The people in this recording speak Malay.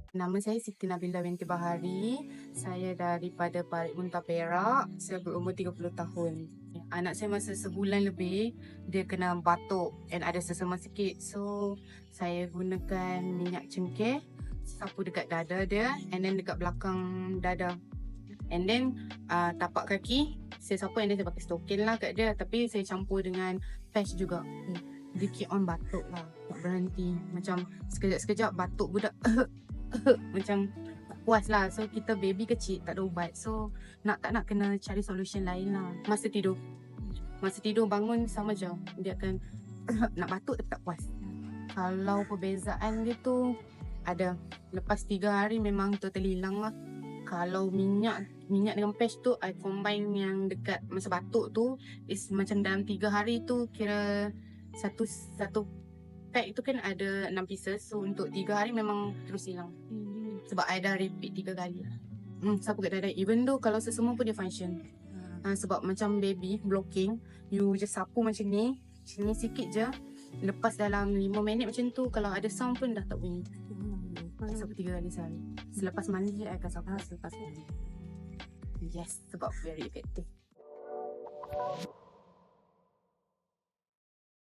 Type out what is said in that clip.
Nama saya Siti Nabila binti Bahari. Saya daripada Parit Muntah Perak. Saya berumur 30 tahun. Anak saya masa sebulan lebih, dia kena batuk dan ada sesama sikit. So, saya gunakan minyak cengkeh, sapu dekat dada dia and then dekat belakang dada. And then tapak kaki, saya sapu and then saya pakai stokin lah kat dia. Tapi saya campur dengan patch juga. Dia keep on batuk lah, tak berhenti. Macam sekejap-sekejap batuk budak. Macam tak puas lah. So kita baby kecil, tak ada ubat. So tak nak kena cari solution lain lah. Masa tidur bangun sama je. Dia akan nak batuk tapi tak puas. Kalau perbezaan dia tu ada. Lepas 3 hari memang totally hilang lah. Kalau minyak dengan patch tu I combine yang dekat masa batuk tu is macam dalam 3 hari tu kira satu pack tu kan ada 6 pieces. So untuk 3 hari memang terus hilang. Sebab I dah repeat 3 kali. Sapu kat dada. Even though kalau sesama pun dia function. Sebab macam baby blocking, you just sapu macam ni, sini sikit je. Lepas dalam 5 minit macam tu, kalau ada sound pun dah tak bunyi. I sapu 3 kali sehari. Selepas mandi I akan sapu selepas mandi. Yes, sebab very effective.